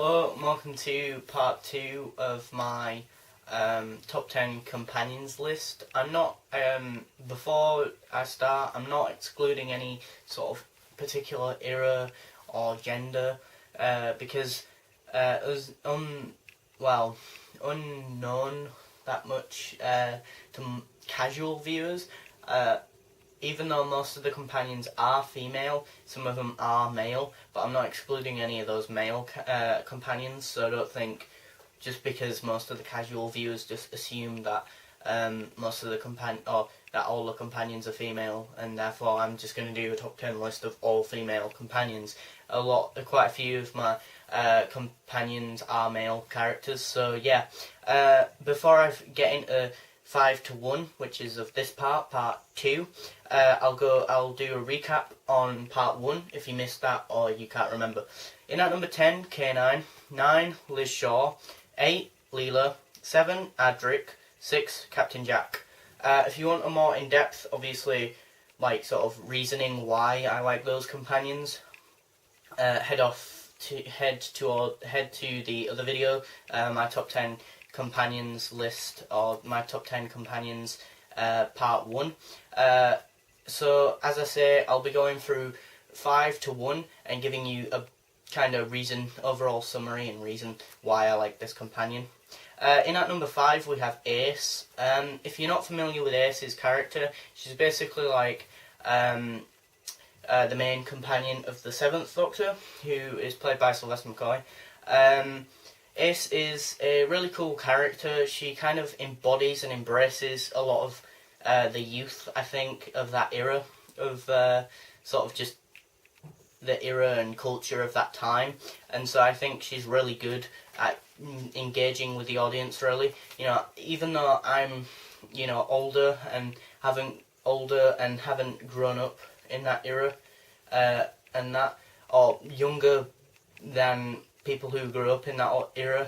Hello, welcome to part 2 of my top 10 companions list. I'm not, before I start, I'm not excluding any sort of particular era or gender, because it was unknown that much to casual viewers. Even though most of the companions are female, some of them are male, but I'm not excluding any of those male companions, so I don't think just because most of the casual viewers just assume that most of the that all the companions are female, and therefore I'm just going to do a top 10 list of all female companions. Quite a few of my companions are male characters, so yeah. Before I get into 5 to 1, which is of this part 2. I'll do a recap on part 1 if you missed that or you can't remember. In at number 10, K9, 9, Liz Shaw, 8, Leela, 7, Adric, 6, Captain Jack. If you want a more in-depth, obviously, like sort of reasoning why I like those companions, head to the other video, my top 10 companions list, or my top 10 companions part 1. So as I say, I'll be going through 5 to 1 and giving you a kind of overall summary and reason why I like this companion. In at number 5 we have Ace. If you're not familiar with Ace's character, she's basically like the main companion of the 7th Doctor, who is played by Sylvester McCoy. Ace is a really cool character. She kind of embodies and embraces a lot of the youth, I think, of that era, of sort of just the era and culture of that time. And so I think she's really good at engaging with the audience, really. You know, even though I'm, older and haven't grown up in that era, or younger than people who grew up in that era,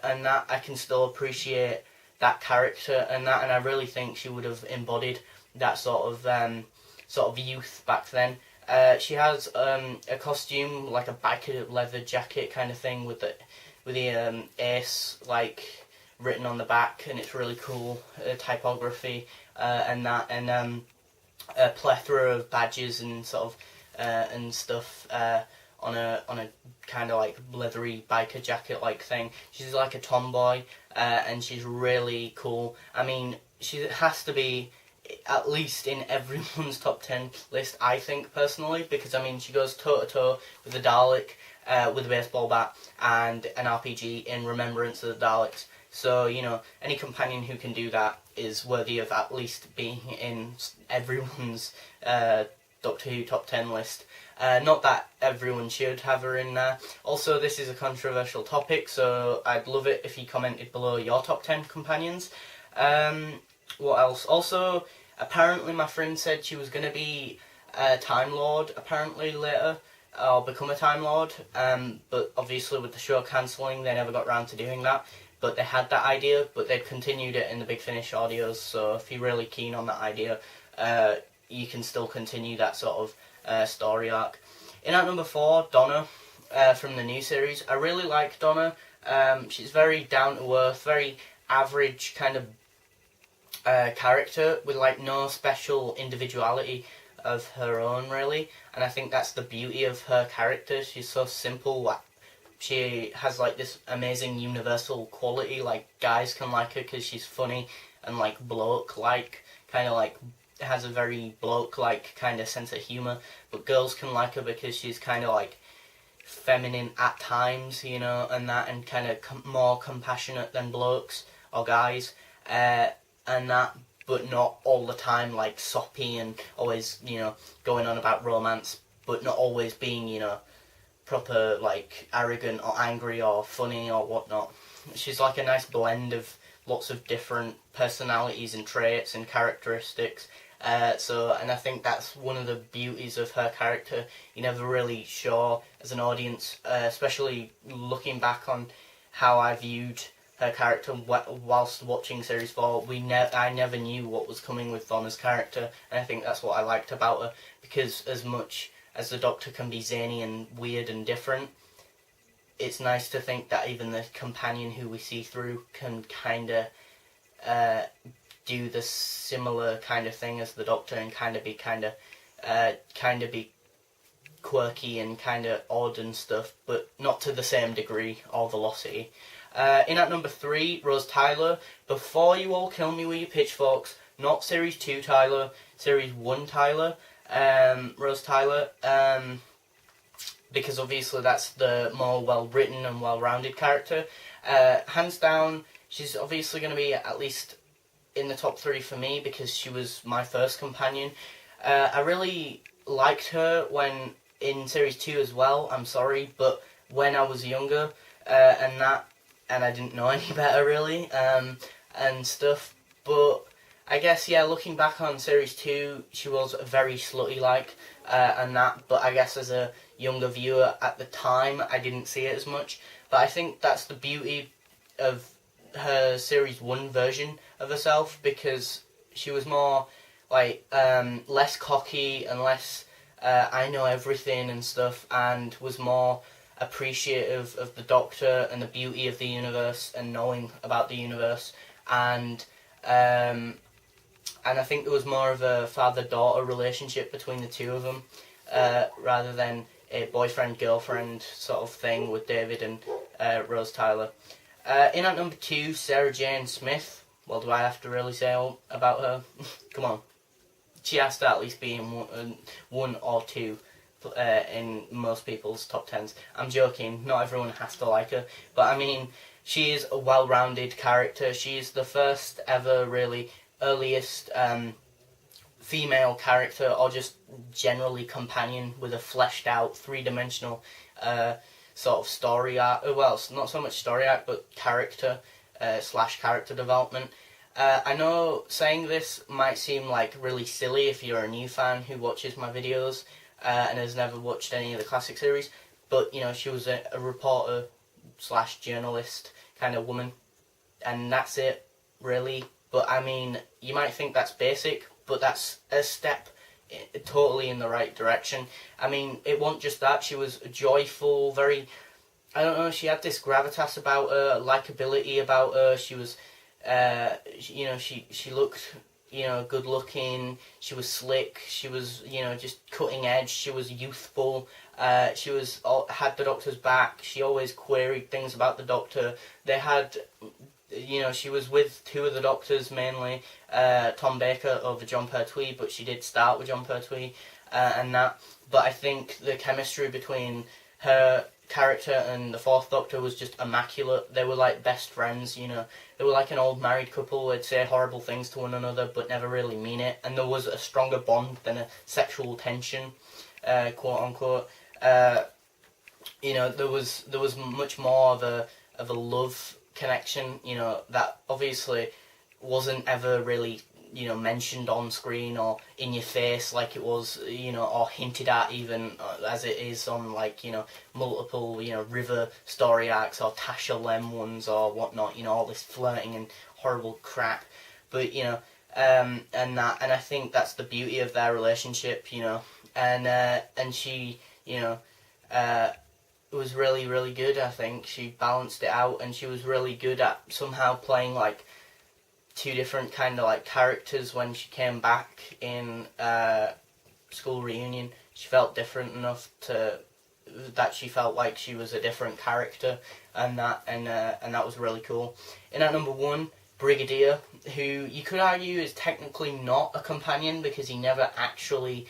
and that I can still appreciate that character and I really think she would have embodied that sort of youth back then. She has a costume like a biker leather jacket kind of thing with the Ace like written on the back, and it's really cool typography and a plethora of badges and sort of and stuff on a kind of like leathery biker jacket like thing. She's like a tomboy, and she's really cool. I mean, she has to be at least in everyone's top 10 list, I think, personally, because I mean she goes toe to toe with the Dalek, with a baseball bat and an RPG in remembrance of the Daleks. So any companion who can do that is worthy of at least being in everyone's Doctor Who top 10 list. Not that everyone should have her in there. Also, this is a controversial topic, so I'd love it if you commented below your top 10 companions. What else? Also, apparently my friend said she was going to be a Time Lord, apparently later, or become a Time Lord, but obviously with the show cancelling, they never got round to doing that. But they had that idea, but they'd continued it in the Big Finish audios, so if you're really keen on that idea, you can still continue that sort of story arc. In at number 4, Donna, from the new series. I really like Donna. She's very down to earth, very average kind of character with like no special individuality of her own, really. And I think that's the beauty of her character. She's so simple. She has like this amazing universal quality. Like guys can like her because she's funny and like bloke-like, kind of like has a very bloke-like kind of sense of humour, but girls can like her because she's kind of like feminine at times, and kind of more compassionate than blokes or guys, but not all the time like soppy and always, going on about romance, but not always being, proper like arrogant or angry or funny or whatnot. She's like a nice blend of lots of different personalities and traits and characteristics. And I think that's one of the beauties of her character. You're never really sure as an audience, especially looking back on how I viewed her character whilst watching Series 4. I never knew what was coming with Donna's character, and I think that's what I liked about her, because as much as the Doctor can be zany and weird and different, it's nice to think that even the companion who we see through can kind of do the similar kind of thing as the Doctor and kind of be quirky and kind of odd and stuff, but not to the same degree or velocity. In at number 3, Rose Tyler. Before you all kill me with your pitchforks, not Series 2 Tyler, Series 1 Tyler, Rose Tyler, because obviously that's the more well-written and well-rounded character. Hands down, she's obviously going to be at least in the top 3 for me because she was my first companion. I really liked her when in Series 2 as well, I'm sorry, but when I was younger, and I didn't know any better really, and stuff, but I guess, yeah, looking back on Series 2, she was very slutty-like, but I guess as a younger viewer at the time, I didn't see it as much, but I think that's the beauty of her Series 1 version of herself, because she was more, less cocky and less, I know everything and stuff, and was more appreciative of the Doctor and the beauty of the universe and knowing about the universe, and I think there was more of a father-daughter relationship between the two of them, rather than a boyfriend-girlfriend sort of thing with David and Rose Tyler. In at number 2, Sarah Jane Smith. What do I have to really say about her? Come on. She has to at least be in one or two in most people's top 10s. I'm joking, not everyone has to like her, but I mean, she is a well-rounded character. She is the first ever really earliest female character, or just generally companion, with a fleshed out three-dimensional sort of story arc. Well, not so much story arc, but character / character development. I know saying this might seem like really silly if you're a new fan who watches my videos and has never watched any of the classic series, but you know, she was a reporter / journalist kind of woman, and that's it really. But I mean, you might think that's basic, but that's a step totally in the right direction. I mean, it wasn't just that. She was joyful, very, I don't know, she had this gravitas about her, likability about her. She was, you know, she looked, you know, good looking. She was slick. She was, you know, just cutting edge. She was youthful. She was had the Doctor's back. She always queried things about the Doctor. They had, you know, she was with 2 of the Doctors mainly, Tom Baker over Jon Pertwee, but she did start with Jon Pertwee and that. But I think the chemistry between her character and the 4th Doctor was just immaculate. They were like best friends, you know. They were like an old married couple. They'd say horrible things to one another but never really mean it. And there was a stronger bond than a sexual tension, quote unquote. You know, there was much more of a love connection, you know, that obviously wasn't ever really, you know, mentioned on screen or in your face like it was, you know, or hinted at even as it is on, like, you know, multiple, you know, River story arcs or Tasha Lem ones or whatnot, you know, all this flirting and horrible crap. But, you know, and I think that's the beauty of their relationship, you know, and she, you know, was really, really good. I think she balanced it out, and she was really good at somehow playing like 2 different kind of like characters when she came back in School Reunion. She felt different enough that she felt like she was a different character, and that was really cool. In at number 1, Brigadier, who you could argue is technically not a companion because he never actually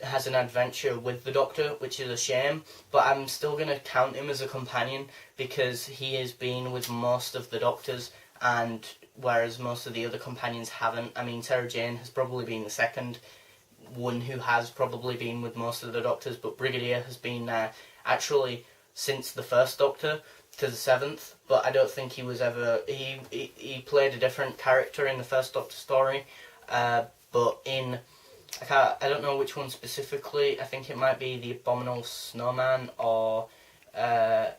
has an adventure with the Doctor, which is a shame, but I'm still going to count him as a companion because he has been with most of the Doctors, and whereas most of the other companions haven't. I mean, Sarah Jane has probably been the second one who has probably been with most of the Doctors, but Brigadier has been actually since the 1st Doctor to the 7th, but I don't think he was ever... He played a different character in the 1st Doctor story, but in... I don't know which one specifically. I think it might be the Abominable Snowman or the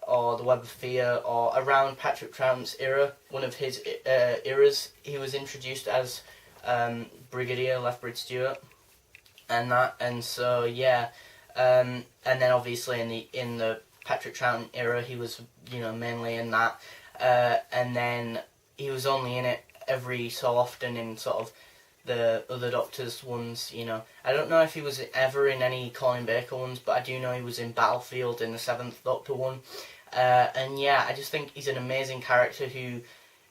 Web of Fear, or around Patrick Troughton's era, one of his eras. He was introduced as Brigadier Lethbridge Stewart, and so yeah, And then obviously in the Patrick Troughton era, he was, you know, mainly in that. And then he was only in it every so often in sort of the other Doctors ones, you know. I don't know if he was ever in any Colin Baker ones, but I do know he was in Battlefield in the 7th Doctor one. And yeah, I just think he's an amazing character who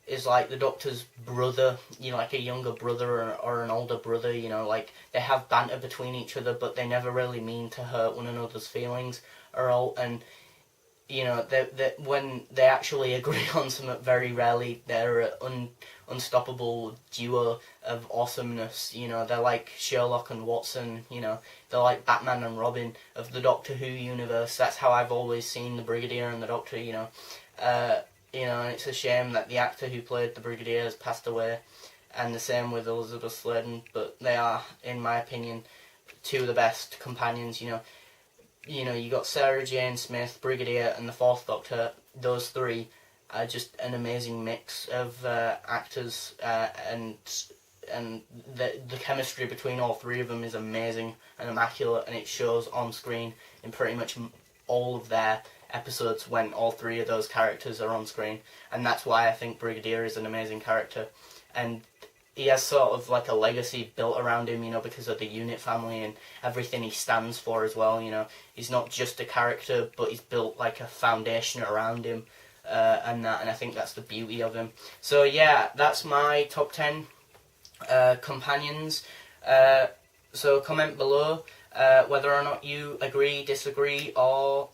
is like the Doctor's brother, you know, like a younger brother or an older brother, you know, like they have banter between each other, but they never really mean to hurt one another's feelings or all. And you know, they when they actually agree on something, very rarely they're an unstoppable duo of awesomeness. You know, they're like Sherlock and Watson. You know, they're like Batman and Robin of the Doctor Who universe. That's how I've always seen the Brigadier and the Doctor. You know, and it's a shame that the actor who played the Brigadier has passed away, and the same with Elizabeth Sladen. But they are, in my opinion, two of the best companions. You know, you got Sarah Jane Smith, Brigadier, and the Fourth Doctor. Those three are just an amazing mix of actors, and the chemistry between all three of them is amazing and immaculate, and it shows on screen in pretty much all of their episodes when all three of those characters are on screen, and that's why I think Brigadier is an amazing character, and he has sort of like a legacy built around him, you know, because of the unit family and everything he stands for as well, you know. He's not just a character, but he's built like a foundation around him, and I think that's the beauty of him. So yeah, that's my top 10 companions. So comment below whether or not you agree, disagree, or,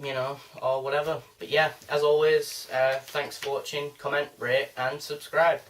you know, or whatever. But yeah, as always, thanks for watching, comment, rate, and subscribe.